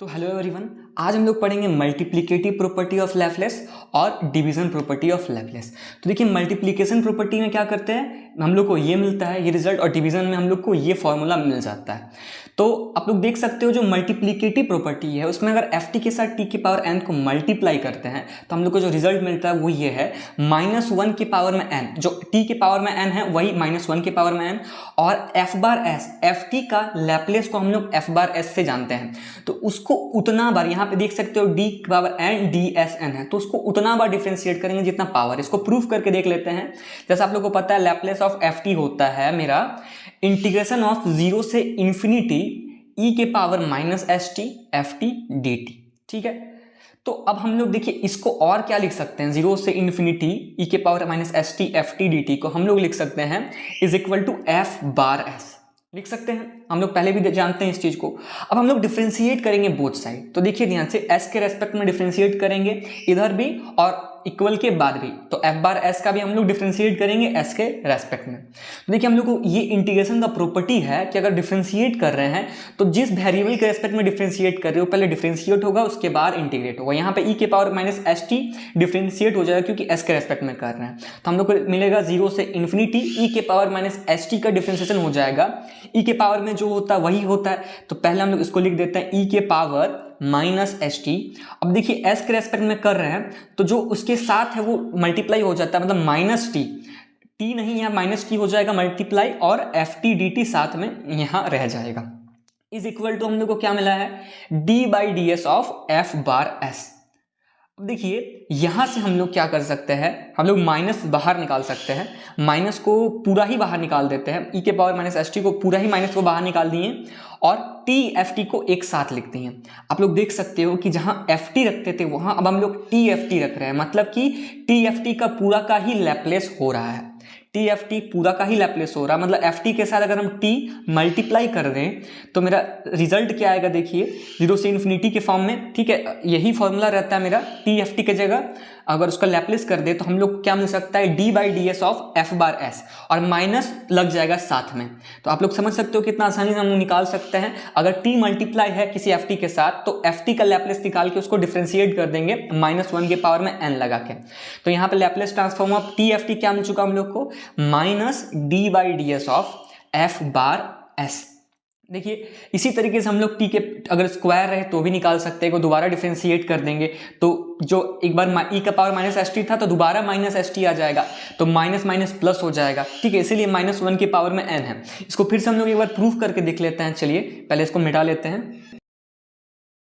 तो hello everyone, आज हम लोग पढ़ेंगे मल्टीप्लिकेटिव प्रॉपर्टी ऑफ लैप्लेस और डिवीजन प्रॉपर्टी ऑफ लैप्लेस। तो देखिए, मल्टीप्लिकेशन प्रॉपर्टी में क्या करते हैं, हम लोग को ये मिलता है ये रिजल्ट, और डिवीजन में हम लोग को ये फॉर्मूला मिल जाता है। तो आप लोग देख सकते हो जो मल्टीप्लिकेटिव प्रॉपर्टी है उसमें अगर एफ टी के साथ टी के पावर एन को मल्टीप्लाई करते हैं तो हम लोग को जो रिजल्ट मिलता है वो ये है -1 के पावर में एन, जो टी के पावर में एन है वही -1 के पावर में एन, और F bar S, F T का लैप्लेस को हम लोग एफ बार एस से जानते हैं, तो उसको उतना बार, यहाँ पे देख सकते हो d power n d s n है, तो उसको उतना बार डिफरेंशिएट करेंगे जितना पावर। इसको प्रूफ करके देख लेते हैं। जैसा आप लोग को पता है लैप्लेस ऑफ एफ टी होता है मेरा इंटीग्रेशन ऑफ 0 से इन्फिनिटी ई के power minus S T F t d t. ठीक है, तो अब हम लोग देखिए इसको और क्या लिख सकते हैं, 0 से इन्फिनिटी ई के power minus S T F t d t को हम लोग लिख सकते हैं is equal to f bar s, लिख सकते हैं। हम लोग पहले भी जानते हैं इस चीज को। अब हम लोग डिफरेंशिएट करेंगे बोथ साइड, तो देखिए ध्यान से एस के रेस्पेक्ट में डिफरेंशिएट करेंगे इधर भी और इक्वल के बाद भी, तो एफ बार एस का भी हम लोग डिफरेंशिएट करेंगे एस के रेस्पेक्ट में। तो देखिए हम लोग को ये इंटीग्रेशन का प्रॉपर्टी है कि अगर डिफरेंशिएट कर रहे हैं तो जिस वेरिएबल के रेस्पेक्ट में डिफरेंशिएट कर रहे हो पहले डिफरेंशिएट होगा उसके बाद इंटीग्रेट होगा। यहाँ पे ई के power minus S T differentiate हो जाएगा क्योंकि एस के रेस्पेक्ट में कर रहे हैं, तो हम लोग को मिलेगा 0 से इन्फिनिटी ई के पावर माइनस एस टी का डिफरेंशिएशन हो जाएगा। ई के पावर में जो होता है वही होता है, तो पहले हम लोग इसको लिख देते हैं ई के पावर माइनस एस टी। अब देखिए एस के रेस्पेक्ट में कर रहे हैं तो जो उसके साथ है वो मल्टीप्लाई हो जाता है, मतलब माइनस टी, टी नहीं यहाँ माइनस टी हो जाएगा मल्टीप्लाई, और एफ टी डी टी साथ में यहाँ रह जाएगा। इज इक्वल टू हम लोग को क्या मिला है D by D S of F bar S. अब देखिए यहां से हम लोग क्या कर सकते हैं, हम लोग माइनस बाहर निकाल सकते हैं, माइनस को पूरा ही बाहर निकाल देते हैं, ई के पावर माइनस एस टी को पूरा ही माइनस को बाहर निकाल दिए और टी एफ टी को एक साथ लिखते हैं। आप लोग देख सकते हो कि जहां एफ टी रखते थे वहां अब हम लोग टी एफ टी रख रहे हैं, मतलब कि टी एफ टी का पूरा का ही लैप्लेस हो रहा है, टी एफ टी पूरा का ही लैप्लेस हो रहा है, मतलब एफ टी के साथ अगर हम टी मल्टीप्लाई कर दें तो मेरा रिजल्ट क्या आएगा, देखिए 0 से इन्फिनिटी के फॉर्म में। ठीक है, यही फॉर्मूला रहता है मेरा, टी एफ टी के जगह अगर उसका लैप्लेस कर दे तो हम लोग क्या मिल सकता है D by D S of F bar S, और माइनस लग जाएगा साथ में। तो आप लोग समझ सकते हो कितना आसानी से हम लोग निकाल सकते हैं। अगर टी मल्टीप्लाई है किसी एफ टी के साथ तो एफ टी का लैप्लेस निकाल के उसको डिफरेंशिएट कर देंगे -1 के पावर में एन लगा के। तो यहाँ पे Laplace transform of T F T क्या मिल चुका हम लोग को, minus D by D S of F bar S. देखिए इसी तरीके से हम लोग टी के अगर स्क्वायर रहे तो भी निकाल सकते हैं, को दोबारा डिफरेंशिएट कर देंगे तो जो एक बार ई का पावर माइनस एस टी था तो दोबारा माइनस एस टी आ जाएगा, तो माइनस माइनस प्लस हो जाएगा। ठीक है, इसीलिए -1 के पावर में एन है। इसको फिर से हम लोग एक बार प्रूफ करके देख लेते हैं। चलिए पहले इसको मिटा लेते हैं,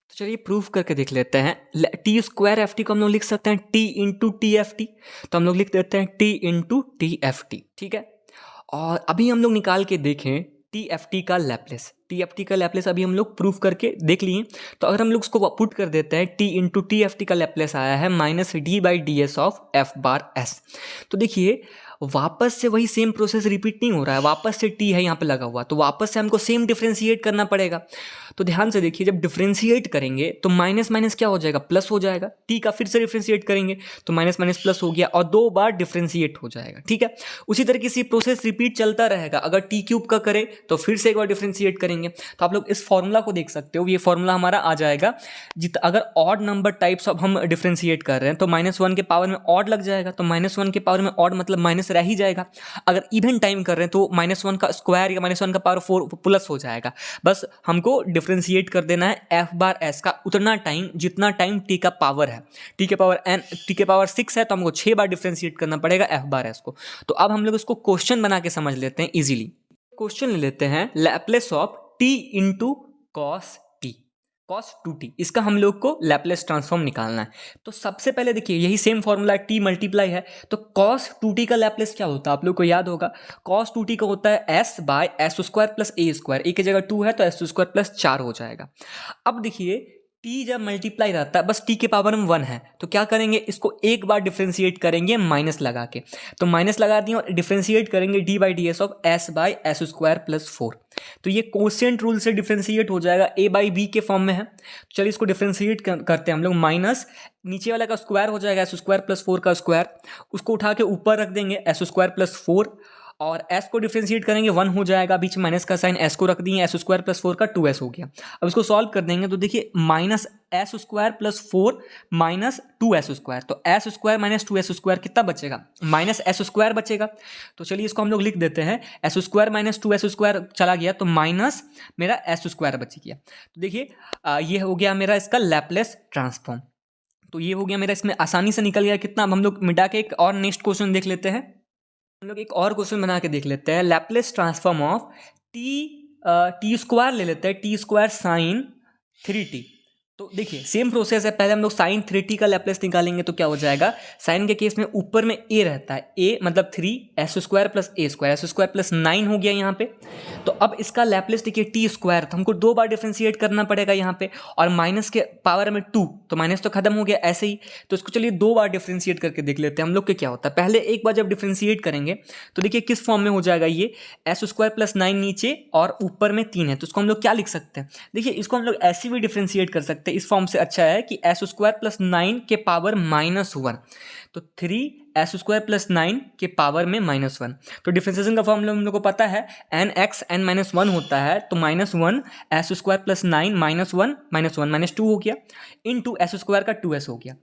तो चलिए प्रूफ करके देख लेते हैं। टी स्क्वायर एफ टी को हम लोग लिख सकते हैं T into T F T, तो हम लोग लिख देते हैं T into T F T. ठीक है, और अभी हम लोग निकाल के देखें टी एफ टी का लैप्लेस, टी एफ टी का लैप्लेस अभी हम लोग प्रूफ करके देख लिए। तो अगर हम लोग उसको पुट कर देते हैं T into T F T का लैप्लेस आया है minus D by D S of F bar S. तो देखिए वापस से वही सेम प्रोसेस रिपीट नहीं हो रहा है, वापस से टी है यहाँ पे लगा हुआ, तो वापस से हमको सेम डिफरेंशिएट करना पड़ेगा। तो ध्यान से देखिए जब डिफरेंशिएट करेंगे तो माइनस माइनस क्या हो जाएगा, प्लस हो जाएगा। टी का फिर से डिफरेंशिएट करेंगे तो माइनस माइनस प्लस हो गया और 2 बार डिफरेंशिएट हो जाएगा। ठीक है, उसी तरीके से प्रोसेस रिपीट चलता रहेगा। अगर टी क्यूब का करें तो फिर से एक बार डिफरेंशिएट करेंगे। तो आप लोग इस फॉर्मूला को देख सकते हो, ये फॉर्मूला हमारा आ जाएगा अगर ऑड नंबर टाइप्स ऑफ हम डिफरेंशिएट कर रहे हैं तो -1 के पावर में ऑड लग जाएगा, तो -1 के पावर में ऑड मतलब माइनस रह ही जाएगा। अगर इवन टाइम कर रहे हैं तो -1 का स्क्वायर या -1 का पावर 4 प्लस हो जाएगा। बस हमको डिफरेंशिएट कर देना है एफ बार एस का उतना टाइम जितना टाइम टी का पावर है। टी के पावर 6 है तो हमको 6 बार डिफरेंशिएट करना पड़ेगा एफ बार एस को। तो अब हम लोग इसको क्वेश्चन बना के समझ लेते हैं इजीली। क्वेश्चन ले लेते हैं Laplace of T into cos T, cos 2t, इसका हम लोग को लैप्लेस ट्रांसफॉर्म निकालना है। तो सबसे पहले देखिए यही सेम फॉर्मूला टी मल्टीप्लाई है, तो cos 2t का लैप्लेस क्या होता है आप लोग को याद होगा, cos 2t का होता है s by S square plus A square, A की जगह 2 है तो एस स्क्वायर प्लस 4 हो जाएगा। अब देखिए t जब मल्टीप्लाई रहता है बस t के पावर में 1 है तो क्या करेंगे, इसको एक बार डिफरेंशिएट करेंगे माइनस लगा के, तो माइनस लगा दिए और डिफरेंशिएट करेंगे D by D S of S by S square plus 4। तो ये कोसेंट रूल से डिफरेंशिएट हो जाएगा, ए बाई बी के फॉर्म में है। तो चलिए इसको डिफरेंशिएट करते हैं हम लोग, माइनस नीचे वाला का स्क्वायर हो जाएगा एस स्क्वायर प्लस 4 का स्क्वायर, उसको उठा के ऊपर रख देंगे एस स्क्वायर प्लस 4, और s को डिफ्रेंशिएट करेंगे 1 हो जाएगा, बीच में माइनस का साइन, s को रख दिए, s स्क्वायर प्लस 4 का 2s हो गया। अब इसको सॉल्व कर देंगे तो देखिए minus S square plus 4 minus 2s square, तो s square minus 2s square कितना बचेगा, माइनस s स्क्वायर बचेगा। तो चलिए इसको हम लोग लिख देते हैं, s square minus 2s square चला गया तो माइनस मेरा s स्क्वायर बच गया। तो देखिए ये हो गया मेरा इसका लैपलेस ट्रांसफॉर्म। तो ये हो गया मेरा, इसमें आसानी से निकल गया कितना। अब हम लोग मिटा के एक और नेक्स्ट क्वेश्चन देख लेते हैं। हम लोग एक और क्वेश्चन बना के देख लेते हैं, Laplace transform of T square ले लेते हैं, टी स्क्वायर साइन 3t। तो देखिए सेम प्रोसेस है, पहले हम लोग साइन 3t का लैपलेस निकालेंगे तो क्या हो जाएगा, साइन के केस में ऊपर में a रहता है, a मतलब 3s square plus a square, s square plus 9 हो गया यहाँ पे। तो अब इसका लैपलेस देखिए टी स्क्वायर, तो हमको 2 बार डिफ्रेंशिएट करना पड़ेगा यहाँ पे, और माइनस के पावर में 2, तो माइनस तो खत्म हो गया ऐसे ही। तो इसको चलिए 2 बार डिफ्रेंशिएट करके देख लेते हैं हम लोग के क्या होता है। पहले एक बार जब डिफ्रेंशिएट करेंगे तो देखिए किस फॉर्म में हो जाएगा, ये s स्क्वायर प्लस 9 नीचे और ऊपर में 3 है, तो इसको हम लोग क्या लिख सकते हैं, देखिए इसको हम लोग ऐसे भी डिफ्रेंशिएट कर सकते हैं। इस फॉर्म से अच्छा है कि s स्क्वायर प्लस 9 के पावर -1, तो 3s स्क्वायर प्लस 9 के पावर में -1। तो डिफ्रेंशिएशन का फॉर्मूला हम लोग को पता है, n(x) n-1 होता है, तो -1 s स्क्वायर प्लस 9 -1 -2 हो गया, इंटू s स्क्वायर का 2s हो गया।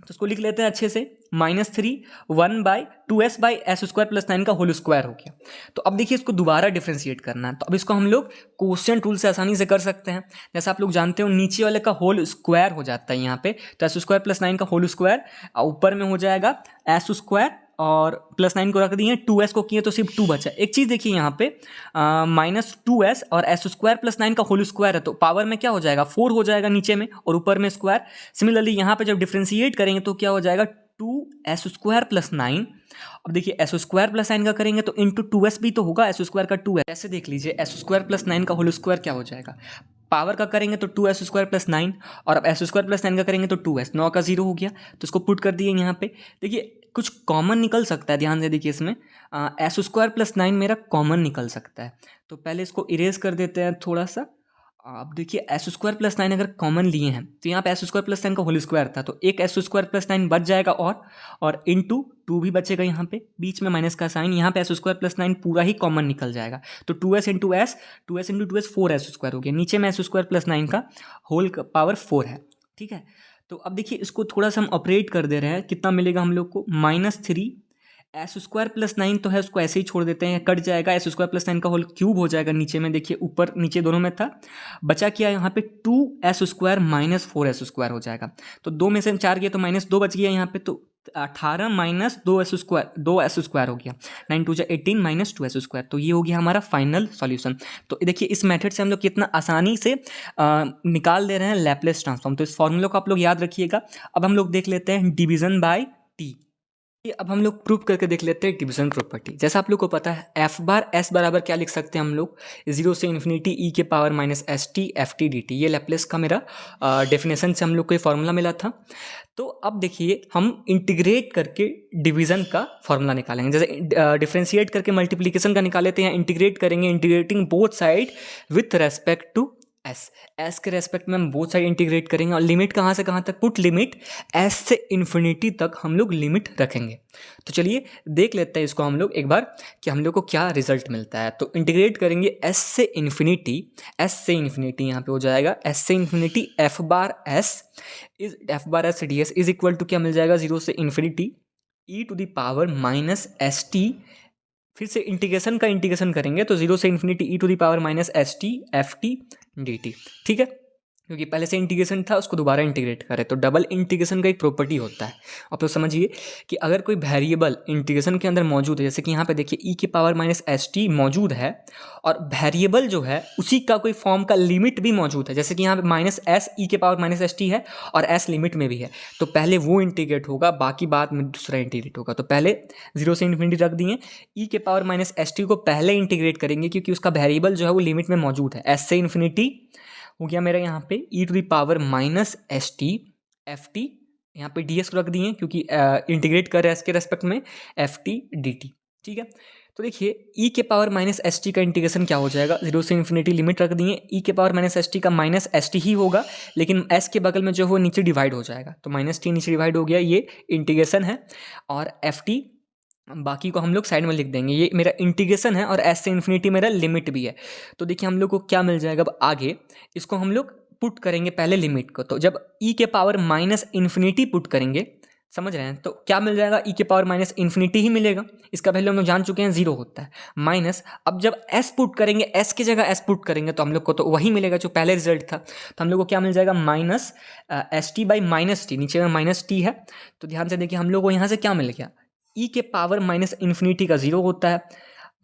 तो इसको लिख लेते हैं अच्छे से, -3 1/2s by S square plus 9 का होल स्क्वायर हो गया। तो अब देखिए इसको दोबारा डिफ्रेंशिएट करना है, तो अब इसको हम लोग क्वोशिएंट रूल से आसानी से कर सकते हैं। जैसे आप लोग जानते हो नीचे वाले का होल स्क्वायर हो जाता है यहाँ पे, तो एस स्क्वायर प्लस 9 का होल स्क्वायर, ऊपर में हो जाएगा एस स्क्वायर और प्लस 9 को रख दिए, 2s को किए तो सिर्फ 2 बचा। एक चीज़ देखिए यहाँ पे -2s और एस स्क्वायर प्लस 9 का होल स्क्वायर है, तो पावर में क्या हो जाएगा 4 हो जाएगा नीचे में और ऊपर में स्क्वायर। सिमिलरली यहाँ पे जब डिफ्रेंशिएट करेंगे तो क्या हो जाएगा 2s स्क्वायर प्लस 9। अब देखिए एस स्क्वायर प्लस 9 का करेंगे तो इंटू 2s भी तो होगा, एस स्क्वायर का 2s। ऐसे देख लीजिए एस स्क्वायर प्लस 9 का होल स्क्वायर क्या हो जाएगा, पावर का करेंगे तो 2s स्क्वायर प्लस 9, और अब एस स्क्वायर प्लस 9 का करेंगे तो 2s, 9 का 0 हो गया। तो इसको पुट कर दिए यहाँ पे। देखिए कुछ कॉमन निकल सकता है, ध्यान से देखिए इसमें एस स्क्वायर प्लस 9 मेरा कॉमन निकल सकता है, तो पहले इसको इरेज कर देते हैं थोड़ा सा। अब देखिए एस स्क्वायर प्लस 9 अगर कॉमन लिए हैं तो यहाँ पे एस स्क्वायर प्लस 9 का होल स्क्वायर था, तो एक एस स्क्वायर प्लस 9 बच जाएगा, और इंटू 2 भी बचेगा यहाँ पे, बीच में माइनस का साइन, यहाँ पे एस स्क्वायर प्लस 9 पूरा ही कॉमन निकल जाएगा। तो 2s into S, 2s into 2s 4s square हो गया, नीचे में एस स्क्वायर प्लस 9 का होल पावर 4 है, ठीक है। तो अब देखिए इसको थोड़ा सा हम ऑपरेट कर दे रहे हैं, कितना मिलेगा हम लोग को, -3 एस स्क्वायर प्लस 9 तो है, उसको ऐसे ही छोड़ देते हैं, कट जाएगा, एस स्क्वायर प्लस 9 का होल क्यूब हो जाएगा नीचे में, देखिए ऊपर नीचे दोनों में था, बचा क्या यहाँ पे 2s square minus 4s square हो जाएगा। तो 2 में से 4 गया तो -2 बच गया यहाँ पे, तो 18 माइनस 2s स्क्वायर हो गया, 9 2 18 माइनस 2s स्क्वायर। तो ये हो गया हमारा फाइनल सॉल्यूशन। तो देखिए इस मेथड से हम लोग कितना आसानी से निकाल दे रहे हैं लैपलेस ट्रांसफॉर्म। तो इस फॉर्मूला को आप लोग याद रखिएगा। अब हम लोग देख लेते हैं डिवीजन बाय टी। अब हम लोग प्रूव करके देख लेते हैं डिवीजन प्रॉपर्टी। जैसा आप लोग को पता है एफ बार एस बराबर क्या लिख सकते हैं हम लोग, 0 से इन्फिनिटी ई के power minus S T F t d T. ये लैपलेस का मेरा डेफिनेशन से हम लोग को ये फार्मूला मिला था। तो अब देखिए हम इंटीग्रेट करके डिवीजन का फार्मूला निकालेंगे। जैसे डिफरेंशिएट करके मल्टीप्लिकेशन का निकाले थे, यहाँ इंटीग्रेट करेंगे, integrating both side with respect to s के रेस्पेक्ट में हम बोथ साइड इंटीग्रेट करेंगे। और लिमिट कहाँ से कहाँ तक, पुट लिमिट एस से इन्फिनिटी तक हम लोग लिमिट रखेंगे। तो चलिए देख लेते हैं इसको हम लोग एक बार कि हम लोग को क्या रिजल्ट मिलता है। तो इंटीग्रेट करेंगे एस से इन्फिनिटी यहाँ पे हो जाएगा एस से infinity f bar s d s is equal to क्या मिल जाएगा, 0 से infinity e to the power minus S t. फिर से इंटीग्रेशन का इंटीग्रेशन करेंगे तो 0 से infinity e to the power minus S T F t d t, ठीक है, क्योंकि पहले से इंटीग्रेशन था उसको दोबारा इंटीग्रेट करें। तो डबल इंटीग्रेशन का एक प्रॉपर्टी होता है। आप लोग समझिए कि अगर कोई वेरिएबल इंटीग्रेशन के अंदर मौजूद है, जैसे कि यहाँ पे देखिए ई के पावर माइनस एस टी मौजूद है, और वेरिएबल जो है उसी का कोई फॉर्म का लिमिट भी मौजूद है, जैसे कि यहाँ पे माइनस एस ई के पावर माइनस एस टी है और एस लिमिट में भी है, तो पहले वो इंटीग्रेट होगा, बाकी बाद में दूसरा इंटीग्रेट होगा। तो पहले 0 से इन्फिनिटी रख दिए, ई के पावर माइनस एस टी को पहले इंटीग्रेट करेंगे क्योंकि उसका वेरिएबल जो है वो लिमिट में मौजूद है। एस से इन्फिनिटी हो गया मेरा यहाँ पे E to the power minus S T F T, यहाँ पे डी एस को रख दिए क्योंकि इंटीग्रेट कर रहे हैं इसके रेस्पेक्ट में, एफ टी डी टी, ठीक है। तो देखिए ई के पावर माइनस एस टी का इंटीग्रेशन क्या हो जाएगा, 0 से इन्फिनिटी लिमिट रख दिए, ई के पावर माइनस एस टी का माइनस एस टी ही होगा, लेकिन एस के बगल में जो है वो नीचे डिवाइड हो जाएगा, तो माइनस टी नीचे डिवाइड हो गया, ये इंटीग्रेशन है। और एफ टी बाकी को हम लोग साइड में लिख देंगे। ये मेरा इंटीग्रेशन है और एस से इन्फिनिटी मेरा लिमिट भी है। तो देखिए हम लोग को क्या मिल जाएगा अब आगे, इसको हम लोग पुट करेंगे पहले लिमिट को। तो जब ई के पावर माइनस इन्फिनिटी पुट करेंगे, समझ रहे हैं, तो क्या मिल जाएगा, ई के पावर माइनस इन्फिनिटी ही मिलेगा। इसका वैल्यू हम लोग जान चुके हैं 0 होता है। माइनस अब जब एस पुट करेंगे, एस की जगह एस पुट करेंगे तो हम लोग को तो वही मिलेगा जो पहले रिजल्ट था। तो हम लोग को क्या मिल जाएगा, minus S T by minus T, नीचे में माइनस टी है। तो ध्यान से देखिए हम लोग को यहाँ से क्या मिल गया, ई के पावर माइनस इन्फिनिटी का 0 होता है,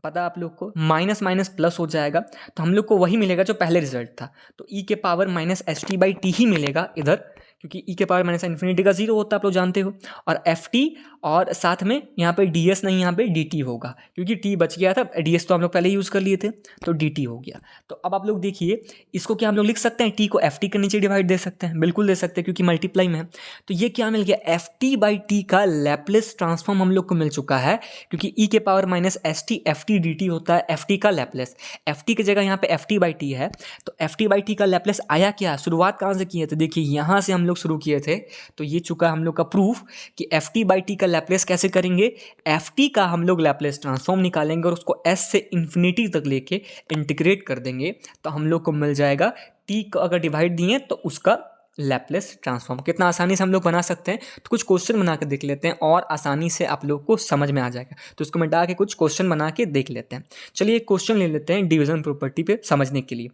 पता है आप लोग को, माइनस माइनस प्लस हो जाएगा। तो हम लोग को वही मिलेगा जो पहले रिजल्ट था। तो ई के power minus S T by T ही मिलेगा इधर, क्योंकि ई के पावर माइनस इन्फिनिटी का 0 होता है, आप लोग जानते हो। और एफ टी और साथ में यहाँ पे डी एस नहीं, यहाँ पे डी टी होगा, क्योंकि टी बच गया था, डी एस तो हम लोग पहले यूज़ कर लिए थे, तो डी टी हो गया। तो अब आप लोग देखिए इसको क्या हम लोग लिख सकते हैं, टी को एफ टी के नीचे डिवाइड दे सकते हैं, बिल्कुल दे सकते हैं क्योंकि मल्टीप्लाई में है। तो ये क्या मिल गया, एफ टी बाई टी का लैपलेस ट्रांसफॉर्म हम लोग को मिल चुका है, क्योंकि ई के power minus S T F t d T होता है एफ टी का लैपलेस। एफ टी की जगह यहाँ पे एफ टी बाई टी है, तो एफ टी बाई टी का लैपलेस आया क्या, शुरुआत कहाँ से किए थे, देखिए यहाँ से हम लोग शुरू किए थे। तो ये चुका हम लोग का प्रूफ कि एफ टी बाई टी का लैपलेस कैसे करेंगे, एफ टी का हम लोग लैपलेस ट्रांसफॉर्म निकालेंगे और उसको एस से इन्फिनिटी तक लेके इंटीग्रेट कर देंगे, तो हम लोग को मिल जाएगा टी को अगर डिवाइड दिए तो उसका लैपलेस ट्रांसफॉर्म। कितना आसानी से हम लोग बना सकते हैं। तो कुछ क्वेश्चन बना के देख लेते हैं और आसानी से आप लोग को समझ में आ जाएगा। तो इसको मिटा के कुछ क्वेश्चन बना के देख लेते हैं। चलिए एक क्वेश्चन ले लेते हैं डिवीजन प्रॉपर्टी पे समझने के लिए।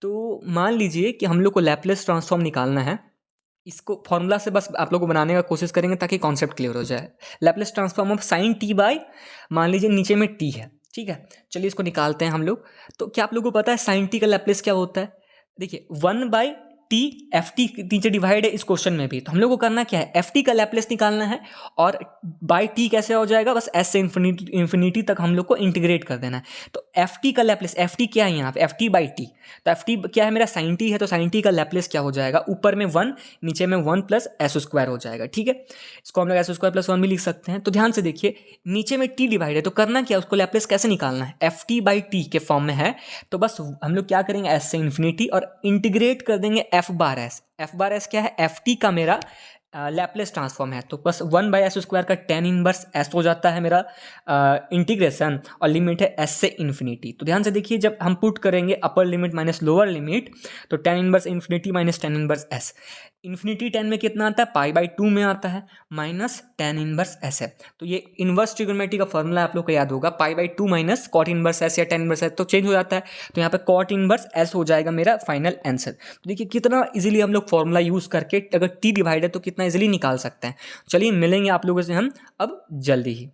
तो मान लीजिए कि हम लोग को लैपलेस ट्रांसफॉर्म निकालना है, इसको फॉर्मूला से बस आप लोग को बनाने का कोशिश करेंगे ताकि कॉन्सेप्ट क्लियर हो जाए। Laplace transform of sine T by, मान लीजिए नीचे में टी है, ठीक है, चलिए इसको निकालते हैं हम लोग। तो क्या आप लोगों को पता है साइन टी का लैपलेस क्या होता है, देखिए 1 टी एफ टी नीचे डिवाइड है इस क्वेश्चन में भी। तो हम लोग को करना क्या है, एफ टी का लैपलेस निकालना है और बाई टी कैसे हो जाएगा, बस एस से इन्फिनिटी तक हम लोग को इंटीग्रेट कर देना है। तो एफ टी का लैपलेस, एफ टी क्या है यहाँ पे, एफ टी बाई टी, तो एफ टी क्या है मेरा साइन टी है, तो साइन टी का लैपलेस क्या हो जाएगा, ऊपर में 1 नीचे में 1 प्लस एस स्क्वायर हो जाएगा, ठीक है। इसको हम लोग एस स्क्वायर प्लस 1 भी लिख सकते हैं। तो ध्यान से देखिए नीचे में टी डिवाइड है, तो करना क्या, उसको लैपलेस कैसे निकालना है, एफ टी बाई टी के फॉर्म में है, तो बस हम लोग क्या करेंगे, एस से इन्फिनिटी और इंटीग्रेट कर देंगे F bar S. F bar S क्या है, एफ टी का मेरा लैपलेस ट्रांसफॉर्म है, तो बस 1 बाई एस स्क्वायर का tan इनवर्स एस हो जाता है मेरा इंटीग्रेशन, और लिमिट है एस से इन्फिनिटी। तो ध्यान से देखिए जब हम पुट करेंगे upper limit minus lower limit, तो tan inverse infinity minus tan inverse S, infinity 10 में कितना आता है, पाई बाई 2 में आता है, माइनस tan इनवर्स एस है। तो ये इनवर्स ट्रिग्नोमेट्री का फॉर्मूला आप लोग को याद होगा, pi by 2 minus cot inverse s या tan इनवर्स एस, तो चेंज हो जाता है, तो यहाँ पे कॉट इनवर्स एस हो जाएगा मेरा फाइनल आंसर। तो देखिए कितना इजीली हम लोग फॉर्मूला यूज़ करके अगर टी डिवाइड है तो कितना इजीली निकाल सकते हैं। चलिए मिलेंगे आप लोगों से हम अब जल्दी ही।